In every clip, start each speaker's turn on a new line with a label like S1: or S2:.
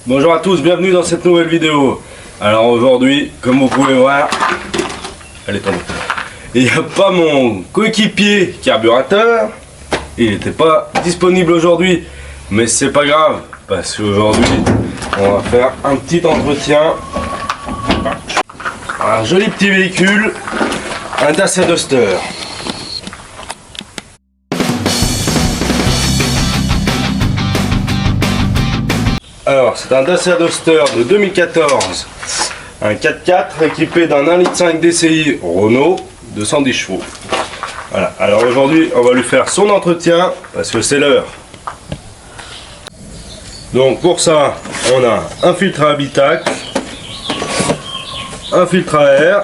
S1: Bonjour à tous, bienvenue dans cette nouvelle vidéo. Alors aujourd'hui, comme vous pouvez voir, elle est tombée. Il n'y a pas mon coéquipier carburateur. Il n'était pas disponible aujourd'hui, mais c'est pas grave parce qu'aujourd'hui on va faire un petit entretien. Un joli petit véhicule, un Dacia Duster. Alors c'est un Dacia Duster de 2014, un 4x4 équipé d'un 1,5 litre DCI Renault de 110 chevaux. Voilà, alors aujourd'hui on va lui faire son entretien parce que c'est l'heure. Donc pour ça on a un filtre à habitacle, un filtre à air,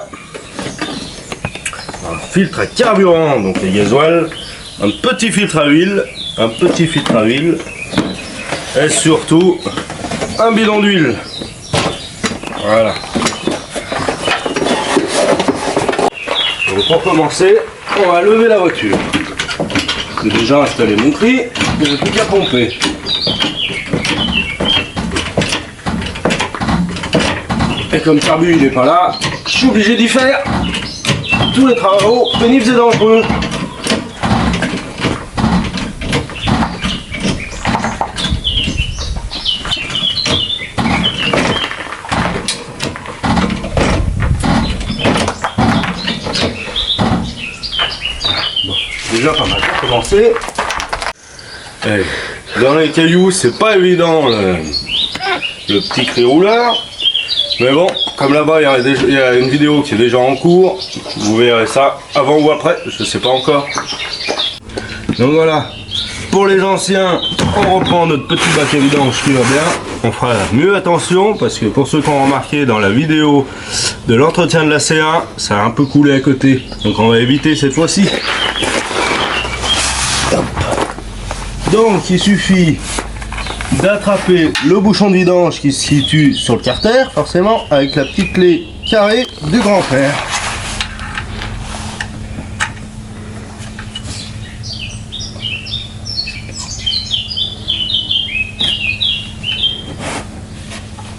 S1: un filtre à carburant, donc les gasoil, un petit filtre à huile, et surtout un bidon d'huile. Voilà. Donc pour commencer, on va lever la voiture. J'ai déjà installé mon tri, je n'ai plus qu'à pomper. Et comme Carbu il n'est pas là, je suis obligé d'y faire tous les travaux pénibles et dangereux. Déjà pas mal pour commencer. Et dans les cailloux c'est pas évident le petit cri rouleur, mais bon, comme là-bas il y a une vidéo qui est déjà en cours, vous verrez ça avant ou après, je sais pas encore. Donc voilà, pour les anciens on reprend notre petit bac à vidange qui va bien. On fera mieux attention parce que pour ceux qui ont remarqué dans la vidéo de l'entretien de la C1, ça a un peu coulé à côté, donc on va éviter cette fois-ci. Donc il suffit d'attraper le bouchon de vidange qui se situe sur le carter, forcément, avec la petite clé carrée du grand-père.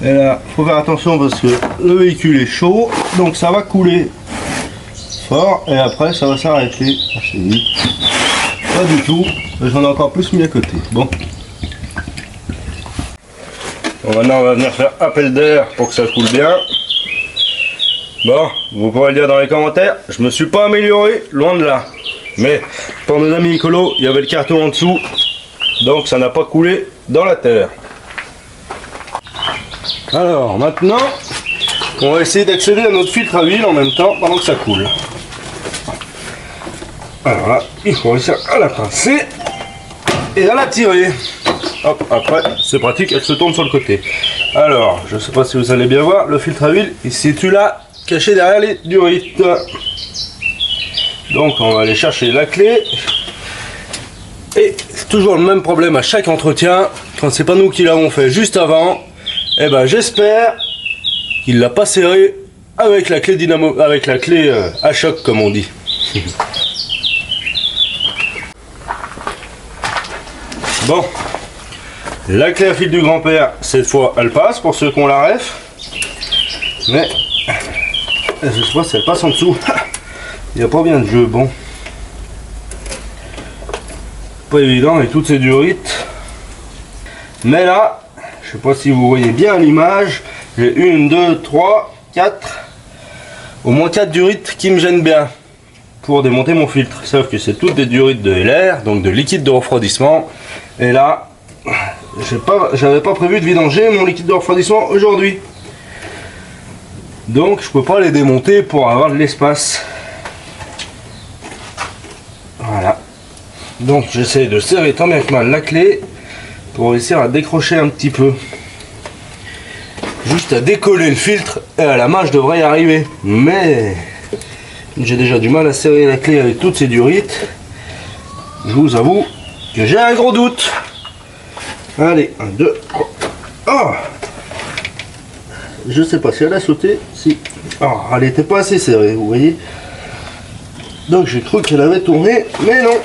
S1: Et là, faut faire attention parce que le véhicule est chaud, donc ça va couler fort et après ça va s'arrêter assez vite. Pas du tout, j'en ai encore plus mis à côté. Bon. Bon, maintenant on va venir faire appel d'air pour que ça coule bien. Bon, vous pourrez le dire dans les commentaires, je me suis pas amélioré, loin de là. Mais pour nos amis écolos, il y avait le carton en dessous, donc ça n'a pas coulé dans la terre. Alors maintenant, on va essayer d'accéder à notre filtre à huile en même temps pendant que ça coule. Alors là, il faut réussir à la pincer et à la tirer. Hop, après, c'est pratique, elle se tourne sur le côté. Alors, je ne sais pas si vous allez bien voir, le filtre à huile, il se situe là, caché derrière les durites. Donc, on va aller chercher la clé. Et c'est toujours le même problème à chaque entretien. Quand c'est pas nous qui l'avons fait juste avant, eh ben, j'espère qu'il l'a pas serré avec la clé dynamo, avec la clé à choc, comme on dit. Bon, la clé à fil du grand-père, cette fois elle passe pour ceux qui ont la ref, mais je sais pas si elle passe en dessous. Il n'y a pas bien de jeu, bon. Pas évident avec toutes ces durites. Mais là, je sais pas si vous voyez bien l'image, j'ai 1, 2, 3, 4, au moins 4 durites qui me gênent bien pour démonter mon filtre. Sauf que c'est toutes des durites de LR, donc de liquide de refroidissement. Et là, j'avais pas prévu de vidanger mon liquide de refroidissement aujourd'hui. Donc je peux pas les démonter pour avoir de l'espace. Voilà. Donc j'essaie de serrer tant bien que mal la clé pour réussir à décrocher un petit peu. Juste à décoller le filtre et à la main je devrais y arriver. Mais j'ai déjà du mal à serrer la clé avec toutes ces durites. Je vous avoue que j'ai un gros doute. Allez, 1, 2, 3. Oh, je sais pas si elle a sauté. Si. Oh, elle était pas assez serrée, vous voyez. Donc j'ai cru qu'elle avait tourné, mais non.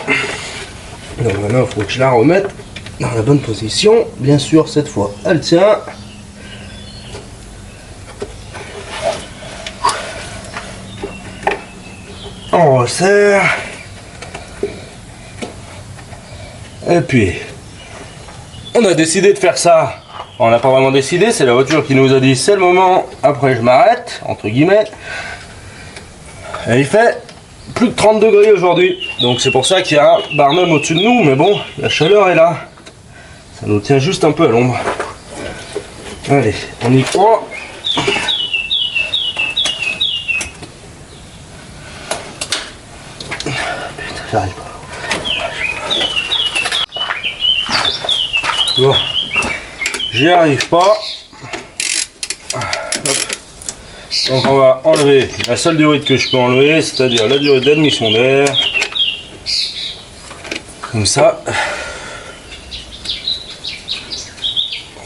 S1: Donc maintenant il faut que je la remette dans la bonne position. Bien sûr, cette fois elle tient. On resserre. Et puis, on a décidé de faire ça. On n'a pas vraiment décidé, c'est la voiture qui nous a dit c'est le moment, après je m'arrête, entre guillemets. Et il fait plus de 30 degrés aujourd'hui. Donc c'est pour ça qu'il y a un barnum au-dessus de nous, mais bon, la chaleur est là. Ça nous tient juste un peu à l'ombre. Allez, on y croit. Putain, j'arrive pas. Bon, j'y arrive pas. Hop. Donc on va enlever la seule durite que je peux enlever, c'est-à-dire la durite d'admission d'air. Comme ça.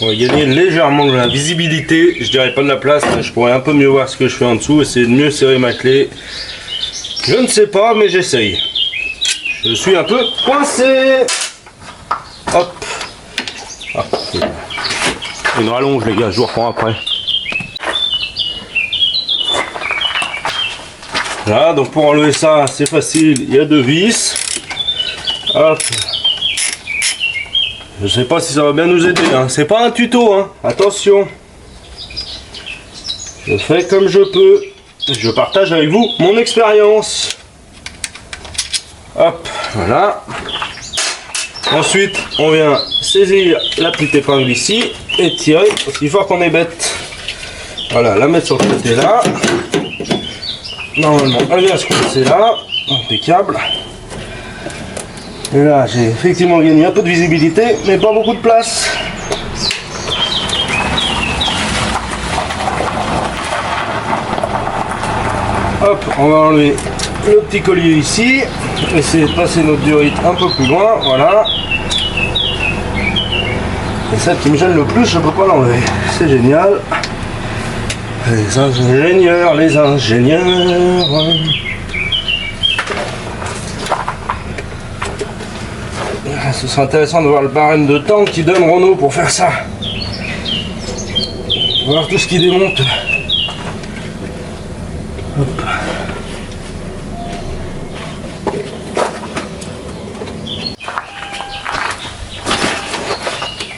S1: On va gagner légèrement de la visibilité, je dirais pas de la place, mais je pourrais un peu mieux voir ce que je fais en dessous, essayer de mieux serrer ma clé. Je ne sais pas, mais j'essaye. Je suis un peu coincé. Hop. Ah, une rallonge les gars, je vous reprends après. Là, donc pour enlever ça, c'est facile, il y a 2 vis. Hop. Je sais pas si ça va bien nous aider, hein. C'est pas un tuto, hein. Attention. Je fais comme je peux. Je partage avec vous mon expérience. Hop, voilà. Ensuite, on vient saisir la petite épingle ici et tirer aussi fort qu'on est bête. Voilà, la mettre sur le côté là. Normalement, elle vient se coincer là. Impeccable. Et là, j'ai effectivement gagné un peu de visibilité, mais pas beaucoup de place. Hop, on va enlever le petit collier ici. Essayer de passer notre durite un peu plus loin, voilà. Et celle qui me gêne le plus, je ne peux pas l'enlever. C'est génial. Les ingénieurs, les ingénieurs. Ce serait intéressant de voir le barème de temps qui donne Renault pour faire ça. Voir tout ce qui démonte. Hop.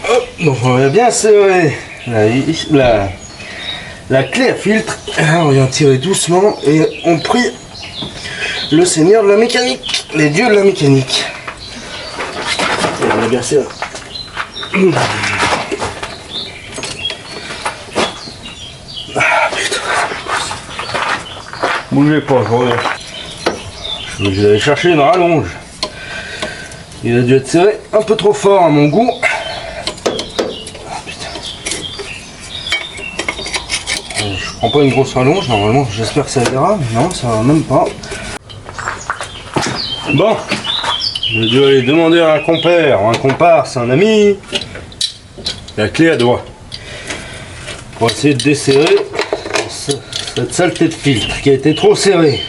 S1: Hop. Donc on va bien serrer la clé à filtre. On vient tirer doucement et on prie le seigneur de la mécanique, les dieux de la mécanique. On a bien serré. Ah putain. Bougez pas, je reviens. Je vais aller chercher une rallonge. Il a dû être serré un peu trop fort à mon goût. Ah putain. Je prends pas une grosse rallonge, normalement j'espère que ça ira, mais non, ça va même pas. Bon. Je vais aller demander à un compère, un comparse, un ami, la clé à doigt pour essayer de desserrer cette saleté de filtre qui a été trop serrée.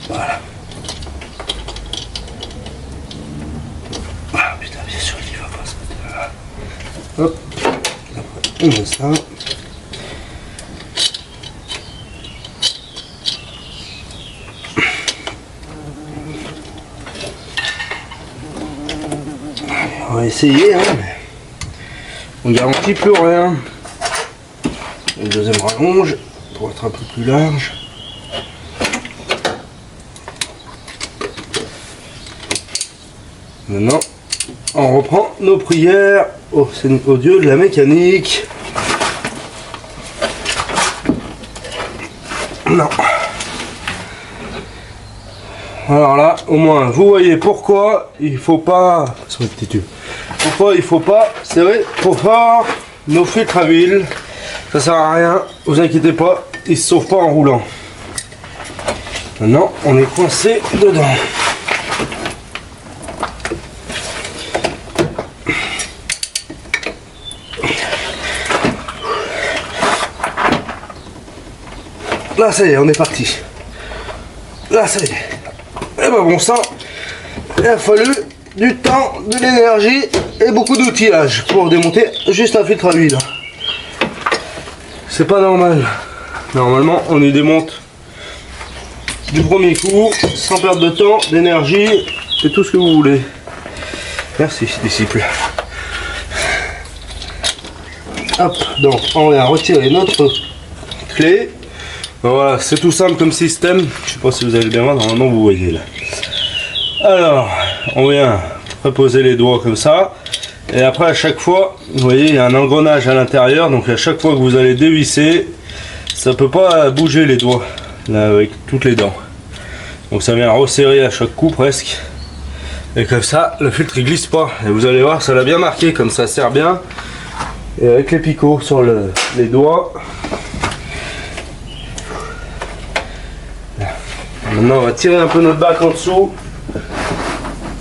S1: Voilà. Ah putain, bien sûr qu'il va pas se mettre là. Hop, on met ça. On va essayer, hein, mais on garantit plus rien. Une deuxième rallonge pour être un peu plus large. Maintenant, on reprend nos prières au Dieu de la mécanique. Non. Alors là, au moins, vous voyez pourquoi il faut pas. Pourquoi il faut pas serrer trop fort nos filtres à huile. Ça sert à rien, vous inquiétez pas, ils se sauvent pas en roulant. Maintenant, on est coincé dedans. Là, ça y est, on est parti. Là, ça y est. Et ben bon sang, il a fallu du temps, de l'énergie et beaucoup d'outillage pour démonter juste un filtre à huile. C'est pas normal. Normalement, on y démonte du premier coup, sans perdre de temps, d'énergie et tout ce que vous voulez. Merci, disciple. Hop, donc on va retirer notre clé. Voilà, c'est tout simple comme système. Je sais pas si vous allez bien voir, normalement vous voyez là. Alors, on vient reposer les doigts comme ça. Et après, à chaque fois, vous voyez, il y a un engrenage à l'intérieur. Donc à chaque fois que vous allez dévisser, ça peut pas bouger les doigts là avec toutes les dents. Donc ça vient resserrer à chaque coup presque. Et comme ça, le filtre il glisse pas. Et vous allez voir, ça l'a bien marqué, comme ça sert bien. Et avec les picots sur les doigts. Maintenant, on va tirer un peu notre bac en dessous.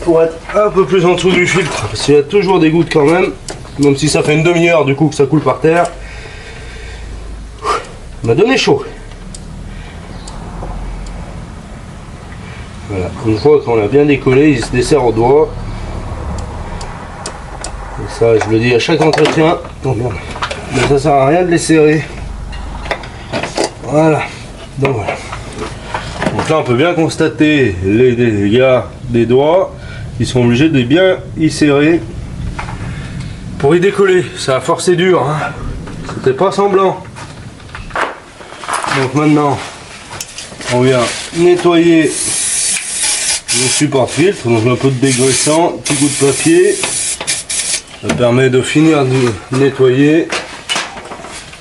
S1: Pour être un peu plus en dessous du filtre. Parce qu'il y a toujours des gouttes quand même. Même si ça fait une demi-heure du coup que ça coule par terre. On m'a donné chaud. Voilà, une fois qu'on l'a bien décollé, il se dessert au doigt. Et ça, je le dis à chaque entretien. Oh merde. Mais ça sert à rien de les serrer. Voilà. Donc voilà. Donc là, on peut bien constater les dégâts des doigts. Ils sont obligés de bien y serrer pour y décoller. Ça a forcé dur. Hein. C'était pas semblant. Donc maintenant, on vient nettoyer le support filtre. Donc un peu de dégraissant, petit coup de papier. Ça permet de finir de nettoyer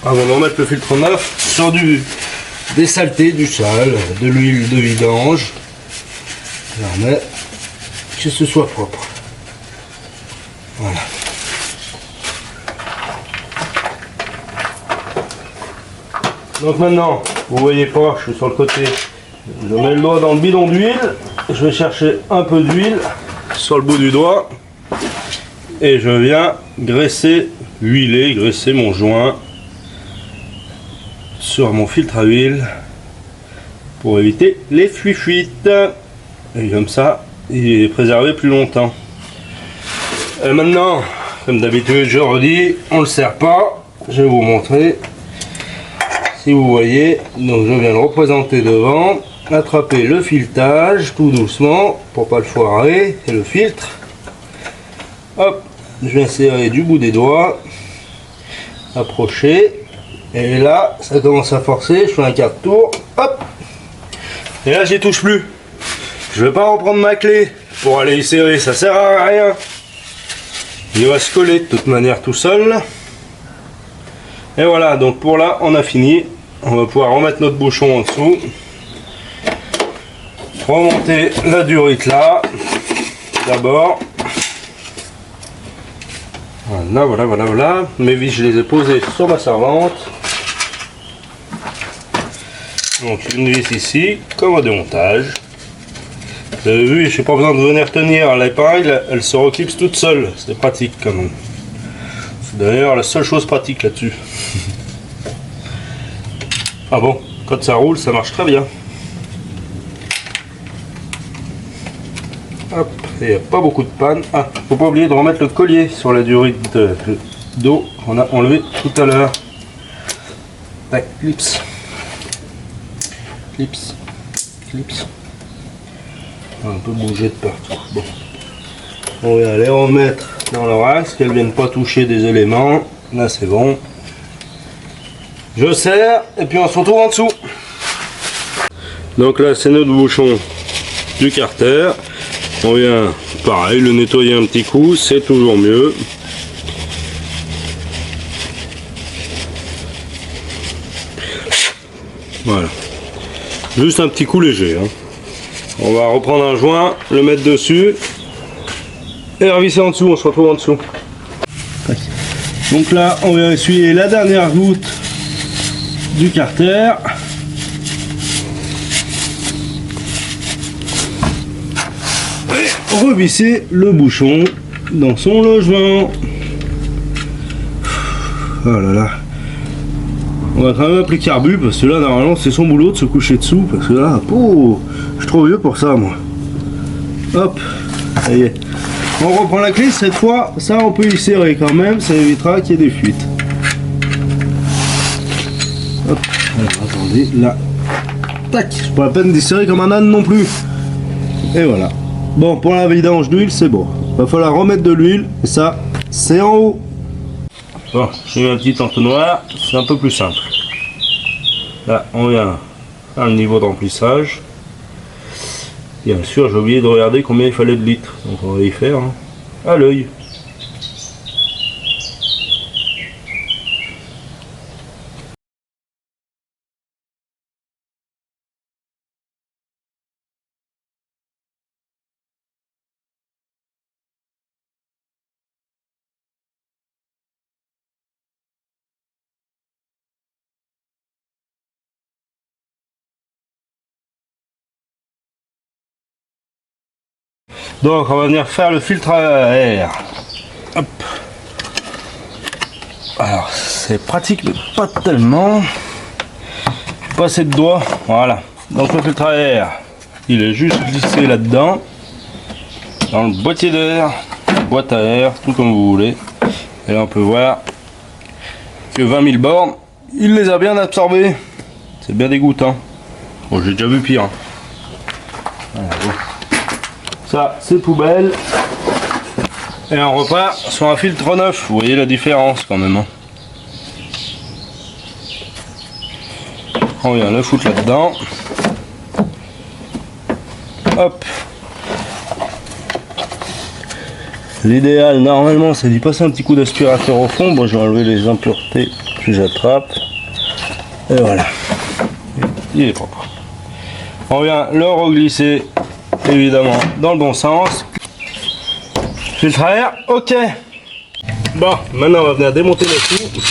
S1: avant de remettre le filtre neuf sur des saletés, du sale, de l'huile de vidange. Ça permet que ce soit propre. Voilà. Donc maintenant, vous voyez pas, je suis sur le côté. Je mets le doigt dans le bidon d'huile. Je vais chercher un peu d'huile sur le bout du doigt. Et je viens graisser mon joint sur mon filtre à huile pour éviter les fuites. Et comme ça, il est préservé plus longtemps. Et maintenant, comme d'habitude, je redis, on le serre pas. Je vais vous montrer. Si vous voyez, donc je viens le représenter devant, attraper le filetage tout doucement pour pas le foirer et le filtre. Hop, je viens serrer du bout des doigts, approcher, et là ça commence à forcer. Je fais un quart de tour, hop, et là j'y touche plus. Je vais pas reprendre ma clé pour aller y serrer, ça sert à rien. Il va se coller de toute manière tout seul. Et voilà, donc pour là on a fini. On va pouvoir remettre notre bouchon en dessous. Remonter la durite là. D'abord. Voilà. Mes vis je les ai posées sur ma servante. Donc une vis ici, comme au démontage. Vous avez vu, je n'ai pas besoin de venir tenir l'épingle, elle se reclipse toute seule. C'est pratique quand même. C'est d'ailleurs la seule chose pratique là-dessus. Ah bon, quand ça roule, ça marche très bien. Hop, il n'y a pas beaucoup de panne. Ah, faut pas oublier de remettre le collier sur la durite d'eau qu'on a enlevé tout à l'heure. Tac, clips. On peut bouger de partout. Bon. On va les remettre dans leur axe, qu'elles ne viennent pas toucher des éléments. Là, c'est bon. Je serre et puis on se retrouve en dessous. Donc là c'est notre bouchon du carter. On vient pareil le nettoyer un petit coup, c'est toujours mieux. Voilà. Juste un petit coup léger. Hein. On va reprendre un joint, le mettre dessus et revisser en dessous, on se retrouve en dessous. Donc là on vient essuyer la dernière goutte du carter. Et revisser le bouchon dans son logement. Oh là là. On va quand même appeler Carbu parce que là normalement c'est son boulot de se coucher dessous parce que là, oh, je suis trop vieux pour ça moi. Hop, ça y est. On reprend la clé cette fois, ça on peut y serrer quand même, ça évitera qu'il y ait des fuites. Hop, Alors, attendez, là. Tac, je pas la peine d'y serrer comme un âne non plus. Et voilà. Bon, pour la vidange d'huile, c'est bon. Va falloir remettre de l'huile, et ça, c'est en haut. Bon, j'ai mis un petit entonnoir, c'est un peu plus simple. Là, on vient à le niveau de remplissage. Bien sûr, j'ai oublié de regarder combien il fallait de litres. Donc on va y faire hein, à l'œil. Donc on va venir faire le filtre à air. Hop. Alors c'est pratique mais pas tellement. Pas assez de doigts. Voilà. Donc le filtre à air, il est juste glissé là-dedans. Dans le boîtier d'air, boîte à air, tout comme vous voulez. Et là on peut voir que 20 000 bornes, il les a bien absorbés. C'est bien dégoûtant. Bon, j'ai déjà vu pire. Hein. Voilà, bon. Ça, c'est poubelle. Et on repart sur un filtre neuf. Vous voyez la différence quand même. Hein. On vient le foutre là-dedans. Hop. L'idéal, normalement, c'est d'y passer un petit coup d'aspirateur au fond. Bon, je vais enlever les impuretés que j'attrape. Et voilà. Il est propre. On vient le reglisser, évidemment, dans le bon sens. Filtre à air, ok. Bon, maintenant, on va venir démonter le tout.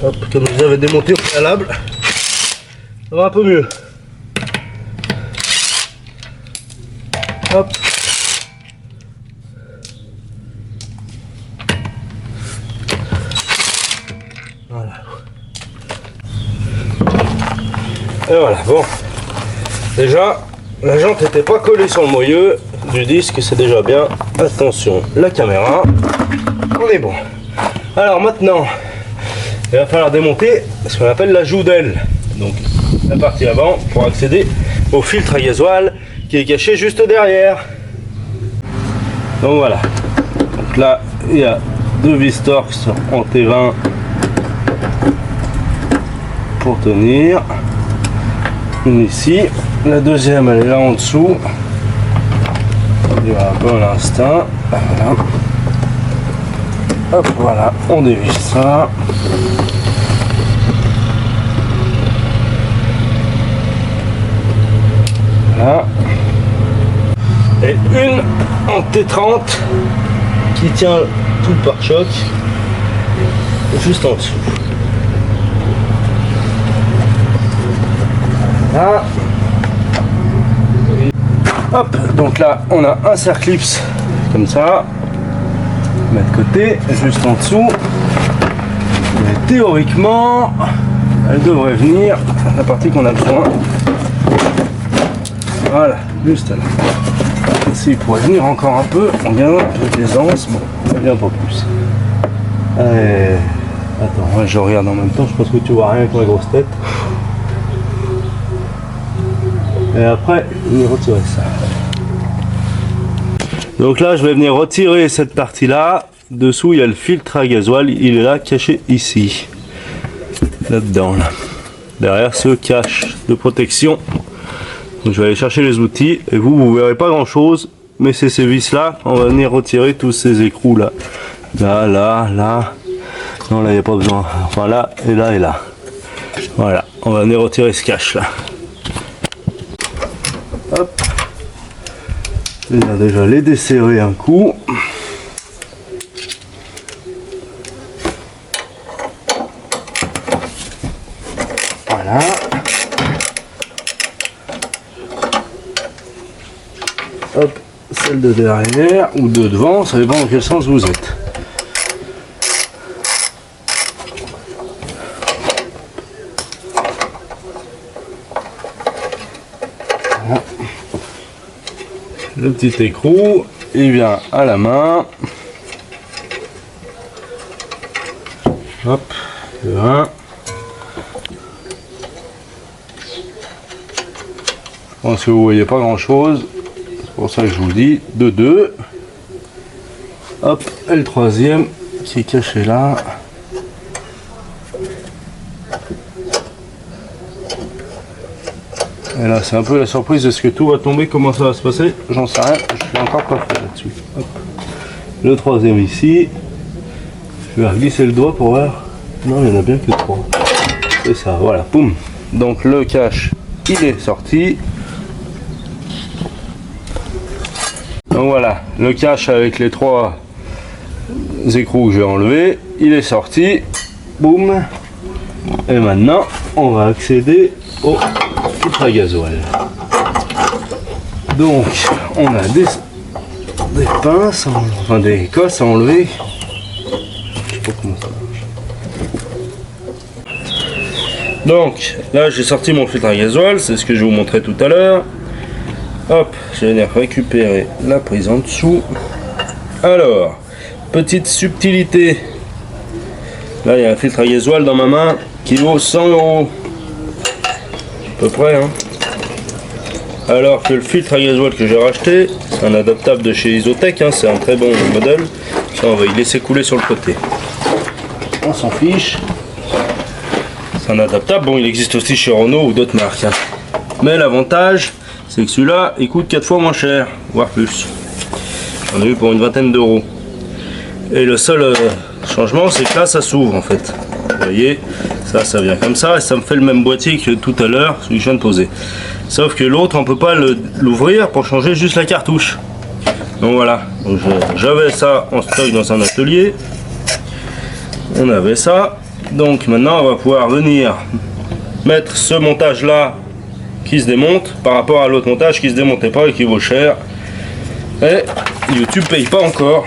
S1: Hop, comme je l'avais démonté au préalable. Ça va un peu mieux. Hop. Voilà. Et voilà, bon. Déjà, la jante n'était pas collée sur le moyeu du disque, c'est déjà bien. Attention, la caméra. On est bon. Alors maintenant, il va falloir démonter ce qu'on appelle la joue d'aile. Donc la partie avant pour accéder au filtre à gasoil qui est caché juste derrière. Donc voilà. Donc là, il y a deux vis Torx en T20 pour tenir. Une ici, la deuxième elle est là en dessous. Il va un peu à l'instinct. Voilà. Hop, voilà, on dévisse ça. Voilà. Et une en T30 qui tient tout le pare-choc juste en dessous. Voilà. Hop, donc là on a un circlips comme ça. Mettre de côté, juste en dessous. Et théoriquement, elle devrait venir la partie qu'on a besoin. Voilà, juste là. S'il pourrait venir encore un peu, on gagne un peu d'aisance, bon, ça vient pas plus. Allez. Attends, je regarde en même temps, je pense que tu vois rien avec ma grosse tête. Et après, je vais retirer ça. Donc là, je vais venir retirer cette partie-là. Dessous, il y a le filtre à gasoil. Il est là, caché ici. Là-dedans. Là. Derrière ce cache de protection. Donc je vais aller chercher les outils. Et vous verrez pas grand-chose. Mais c'est ces vis-là. On va venir retirer tous ces écrous-là. Là, là, là. Non, là, il n'y a pas besoin. Enfin, là, et là, et là. Voilà. On va venir retirer ce cache-là. Hop. Il a déjà les desserrer un coup. Voilà. Hop, celle de derrière ou de devant, ça dépend dans quel sens vous êtes. Voilà. Le petit écrou, il vient à la main. Hop, le 1. Je pense que vous voyez pas grand chose. C'est pour ça que je vous dis de 2. Hop, et le troisième qui est caché là. Et là c'est un peu la surprise, est-ce que tout va tomber, comment ça va se passer, j'en sais rien, je suis encore pas fait là-dessus. Le troisième ici, je vais glisser le doigt pour voir, non il n'y en a bien que 3. C'est ça, voilà, boum. Donc le cache, il est sorti. Donc voilà, le cache avec les 3 écrous que j'ai enlevé, il est sorti, boum. Et maintenant, on va accéder au filtre à gasoil. Donc, on a des pinces, enfin des cosses à enlever. Je sais pas comment ça marche. Donc, là j'ai sorti mon filtre à gasoil, c'est ce que je vous montrais tout à l'heure. Hop, je vais venir récupérer la prise en dessous. Alors, petite subtilité. Là, il y a un filtre à gasoil dans ma main qui vaut 100 €. À peu près, hein. Alors que le filtre à gasoil que j'ai racheté, c'est un adaptable de chez Isotech, hein, c'est un très bon modèle. Ça, on va y laisser couler sur le côté. On s'en fiche. C'est un adaptable, bon, il existe aussi chez Renault ou d'autres marques. Hein. Mais l'avantage, c'est que celui-là, il coûte 4 fois moins cher, voire plus. On a eu pour une vingtaine d'euros. Et le seul changement, c'est que là, ça s'ouvre en fait. Vous voyez, ça vient comme ça et ça me fait le même boîtier que tout à l'heure, celui que je viens de poser. Sauf que l'autre, on peut pas l'ouvrir pour changer juste la cartouche. Donc voilà, j'avais ça en stock dans un atelier. On avait ça. Donc maintenant, on va pouvoir venir mettre ce montage là qui se démonte par rapport à l'autre montage qui se démontait pas et qui vaut cher. Et YouTube paye pas encore.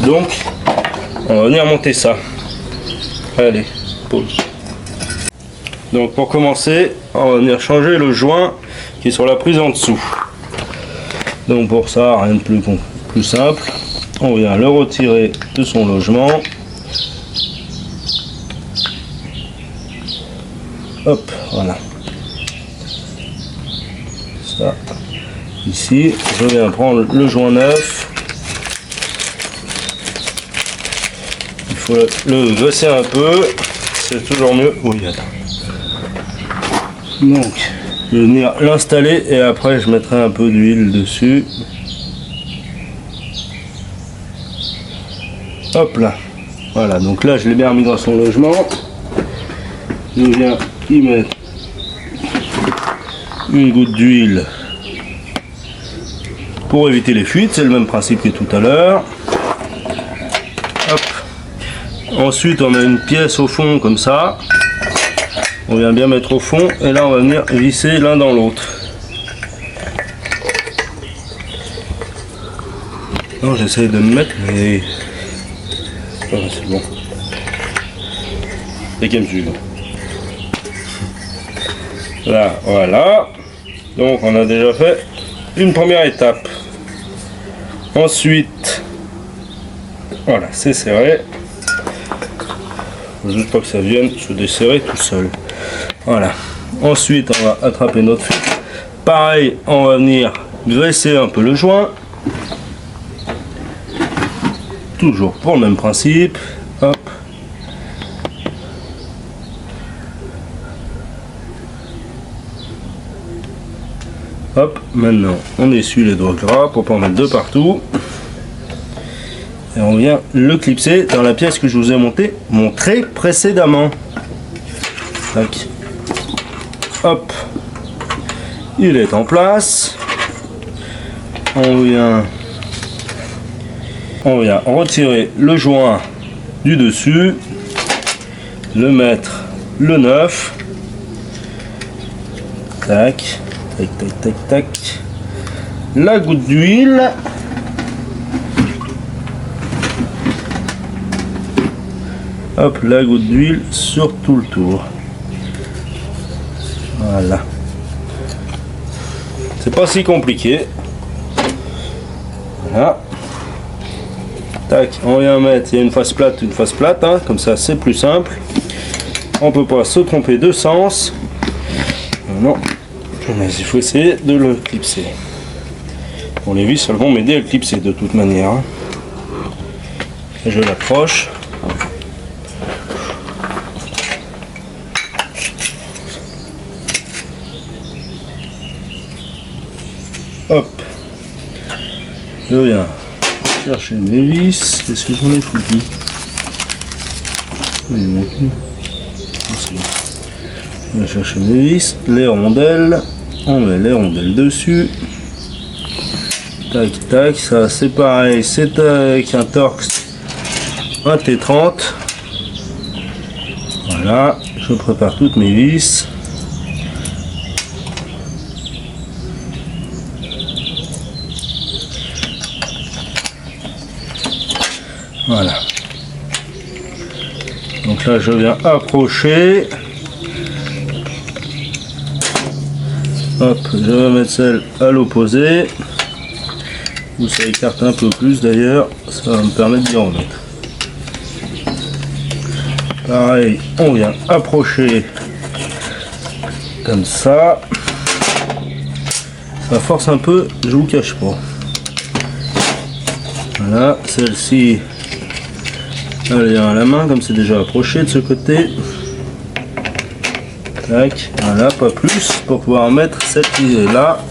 S1: Donc, on va venir monter ça. Allez, pause. Donc pour commencer, on va venir changer le joint qui est sur la prise en dessous. Donc pour ça, rien de plus simple. On vient le retirer de son logement. Hop, voilà. Ça. Ici, je viens prendre le joint neuf. Il faut le gosser un peu. C'est toujours mieux. Oui, attends. Donc, je vais venir l'installer et après je mettrai un peu d'huile dessus. Hop là. Voilà, donc là je l'ai bien remis dans son logement. Je viens y mettre une goutte d'huile pour éviter les fuites. C'est le même principe que tout à l'heure. Hop. Ensuite, on a une pièce au fond comme ça. On vient bien mettre au fond et là on va venir visser l'un dans l'autre. Non, j'essaie de me mettre, mais c'est bon. Et qu'elle me suive. Là, voilà. Donc on a déjà fait une première étape. Ensuite, voilà, c'est serré. Faut juste pas que ça vienne se desserrer tout seul. Voilà. Ensuite, on va attraper notre fil. Pareil, on va venir graisser un peu le joint. Toujours pour le même principe. Hop. Hop. Maintenant, on essuie les doigts gras pour pas en mettre de partout. Et on vient le clipser dans la pièce que je vous ai montré précédemment. Tac. Hop. Il est en place. On vient retirer le joint du dessus, le mettre le neuf. Tac. Tac, tac, tac, tac. La goutte d'huile. Hop, la goutte d'huile sur tout le tour. Voilà. C'est pas si compliqué. Voilà. Tac, on vient mettre, il y a une face plate, hein, comme ça c'est plus simple. On peut pas se tromper de sens. Non, Mais il faut essayer de le clipser. Bon, les vis elles vont m'aider à le clipser de toute manière. Hein. Et je l'approche. Hop. Je viens chercher mes vis. Qu'est-ce que j'en ai foutu? Je vais chercher mes vis, les rondelles. On met les rondelles dessus. Tac tac, ça c'est pareil, c'est avec un Torx 1 T30. Voilà, je prépare toutes mes vis. Voilà. Donc là je viens approcher. Hop, je vais mettre celle à l'opposé. Ou ça écarte un peu plus d'ailleurs, ça va me permettre d'y remettre. Pareil, on vient approcher comme ça. Ça force un peu, je vous cache pas. Voilà, celle-ci, elle vient à la main, comme c'est déjà approché de ce côté. Tac, voilà, pas plus, pour pouvoir mettre cette qui est là,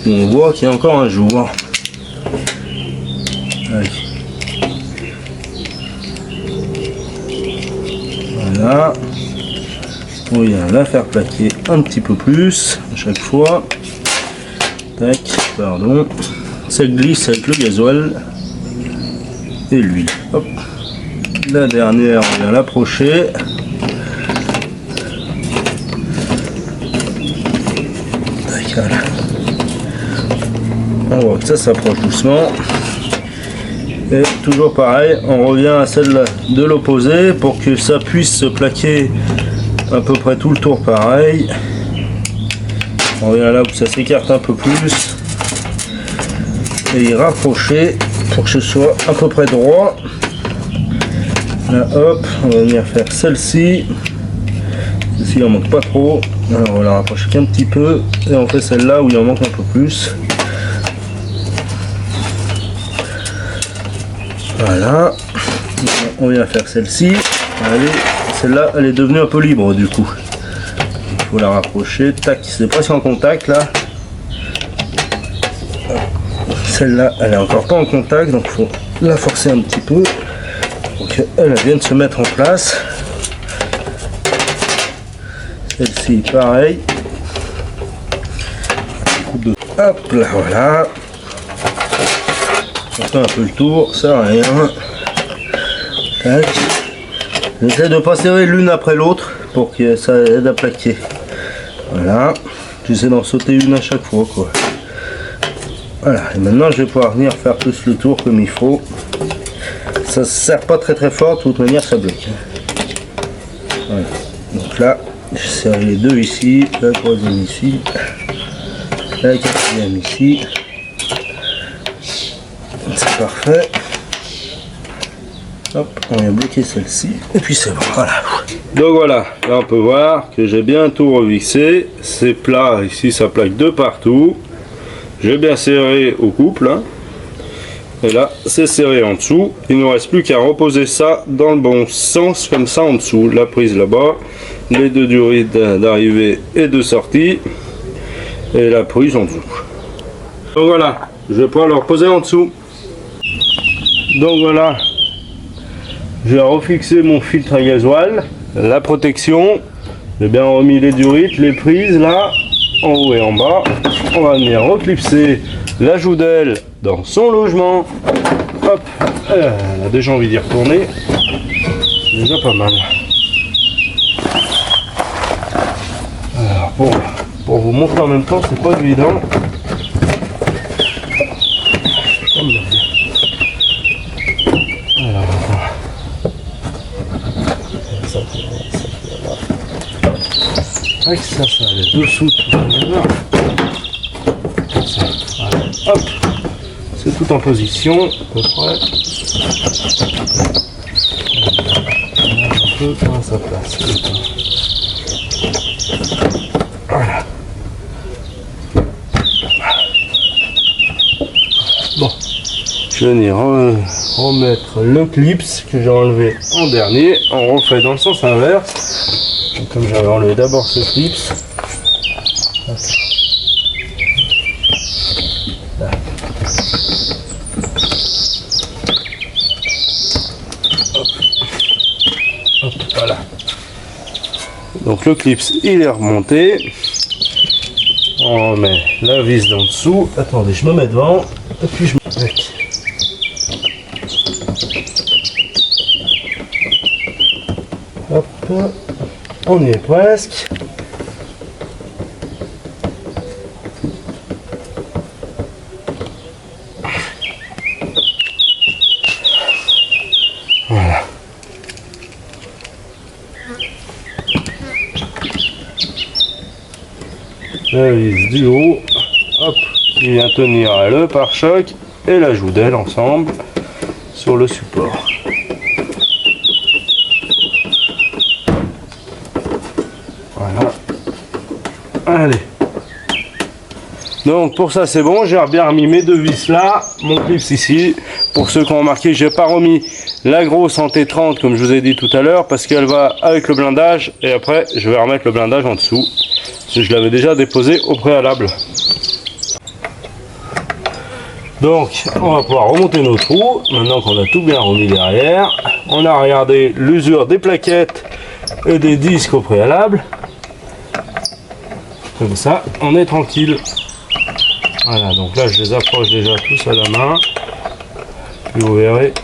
S1: où on voit qu'il y a encore un jour. Voilà, on vient la faire plaquer un petit peu plus à chaque fois. Tac, pardon, ça glisse avec le gasoil et l'huile. Hop, la dernière, on vient l'approcher. Voilà. On voit que ça s'approche doucement. Et toujours pareil, on revient à celle de l'opposé pour que ça puisse se plaquer à peu près tout le tour pareil. On revient là où ça s'écarte un peu plus et y rapprocher pour que ce soit à peu près droit. Là hop, on va venir faire celle-ci. Celle-ci en manque pas trop. Alors on va la rapprocher qu'un petit peu et on fait celle-là où il en manque un peu plus. Voilà, on vient faire celle-ci. Celle-là, elle est devenue un peu libre du coup. Il faut la rapprocher. Tac, c'est presque en contact là. Celle-là, elle est encore pas en contact, donc il faut la forcer un petit peu pour qu'elle vienne se mettre en place. Celle-ci, pareil. Hop là, voilà. On fait un peu le tour, ça sert à rien. Tac. J'essaie de pas serrer l'une après l'autre pour que ça aide à plaquer. Voilà. J'essaie d'en sauter une à chaque fois quoi. Voilà. Et maintenant je vais pouvoir venir faire plus le tour comme il faut. Ça ne sert pas très fort, de toute manière ça bloque. Voilà. Donc là, je serre les deux ici, la troisième ici, la quatrième ici. C'est parfait. Hop, on vient bloquer celle-ci et puis c'est bon, voilà. Donc voilà, là on peut voir que j'ai bien tout revissé. C'est plat, ici ça plaque de partout. J'ai bien serré au couple. Hein. Et là c'est serré en dessous. Il ne nous reste plus qu'à reposer ça dans le bon sens, comme ça en dessous. La prise là-bas, les deux durées d'arrivée et de sortie. Et la prise en dessous. Donc voilà, je vais pouvoir le reposer en dessous. Donc voilà, j'ai refixé mon filtre à gasoil, la protection, j'ai bien remis les durites, les prises là, en haut et en bas. On va venir reclipser la joudelle dans son logement. Hop, elle a déjà envie d'y retourner, c'est déjà pas mal. Alors pour vous montrer en même temps, c'est pas évident. Avec ça allait dessous tout à l'heure. Voilà. Hop, c'est tout en position, à peu près. Un peu à sa place. Voilà. Je vais venir remettre le clips que j'ai enlevé en dernier. On refait dans le sens inverse. Donc, comme j'avais enlevé d'abord ce clips. Hop. Là. Hop. Hop, voilà. Donc le clips il est remonté. On remet la vis d'en dessous. Attendez, je me mets devant. Et puis je me mets. Hop, on y est presque. Voilà. La vis du haut, hop, qui vient tenir le pare-choc et la joue d'aile ensemble sur le support. Voilà. Allez. Donc pour ça c'est bon, j'ai bien remis mes deux vis là, mon clips ici. Pour ceux qui ont remarqué, j'ai pas remis la grosse en T30 comme je vous ai dit tout à l'heure parce qu'elle va avec le blindage et après je vais remettre le blindage en dessous. Je l'avais déjà déposé au préalable. Donc on va pouvoir remonter nos trous maintenant qu'on a tout bien remis derrière. On a regardé l'usure des plaquettes et des disques au préalable. Comme ça on est tranquille. Voilà, donc là je les approche déjà tous à la main. Puis vous verrez,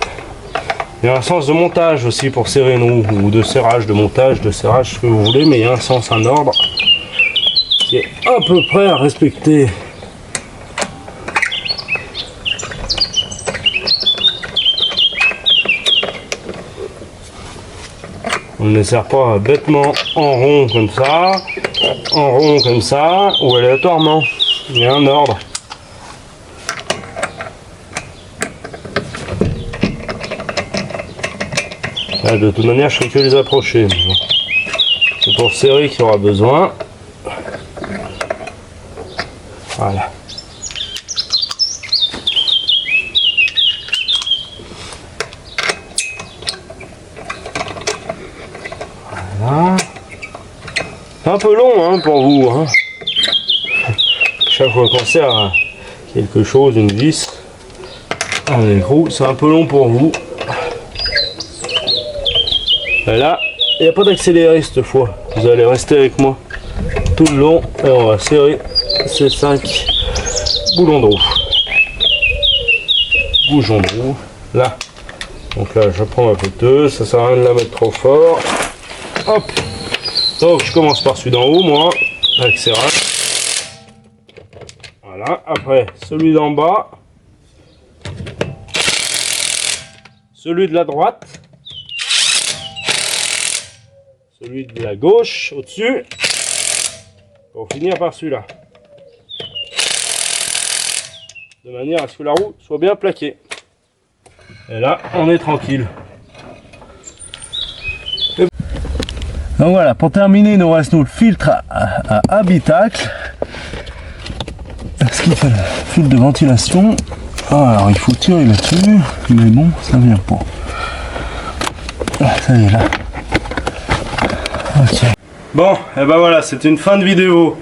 S1: il y a un sens de montage aussi pour serrer une roue, ou de serrage, de montage, de serrage, ce que vous voulez, mais il y a un sens, un ordre qui est à peu près à respecter. On ne les serre pas bêtement en rond comme ça, ou aléatoirement. Il y a un ordre. Là, de toute manière, je ne fais que les approcher. C'est pour serrer qu'il y aura besoin. Voilà. Voilà. C'est un peu long hein, pour vous. Hein. Chaque fois qu'on serre quelque chose, une vis, un écrou, c'est un peu long pour vous. Et là, il n'y a pas d'accéléré cette fois. Vous allez rester avec moi tout le long et on va serrer ces 5 boulons de roue. Bouchons de roue. Là. Donc là, je prends ma péteuse. Ça sert à rien de la mettre trop fort. Hop. Donc je commence par celui d'en haut, moi. Avec serrage. Voilà. Après, celui d'en bas. Celui de la droite. Celui de la gauche au-dessus, pour finir par celui-là, de manière à ce que la roue soit bien plaquée. Et là, on est tranquille. Donc voilà, pour terminer, il nous reste le filtre à habitacle. Ce qui fait le filtre de ventilation. Alors, il faut tirer là-dessus, mais bon, ça vient pas. Ah, ça y est là. Okay. Bon, et ben voilà, c'est une fin de vidéo.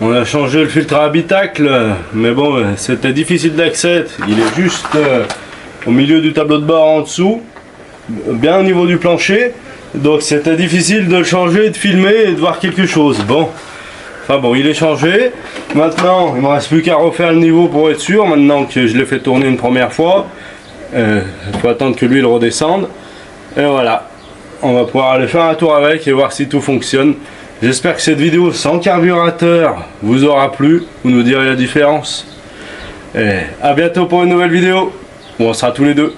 S1: On a changé le filtre à habitacle, mais bon, c'était difficile d'accès. Il est juste au milieu du tableau de bord en dessous, bien au niveau du plancher. Donc c'était difficile de le changer, de filmer et de voir quelque chose. Bon, enfin bon, il est changé. Maintenant, il ne me reste plus qu'à refaire le niveau pour être sûr. Maintenant que je l'ai fait tourner une première fois, il faut attendre que l'huile redescende. Et voilà. On va pouvoir aller faire un tour avec et voir si tout fonctionne. J'espère que cette vidéo sans carburateur vous aura plu. Vous nous direz la différence. Et à bientôt pour une nouvelle vidéo où on sera tous les deux.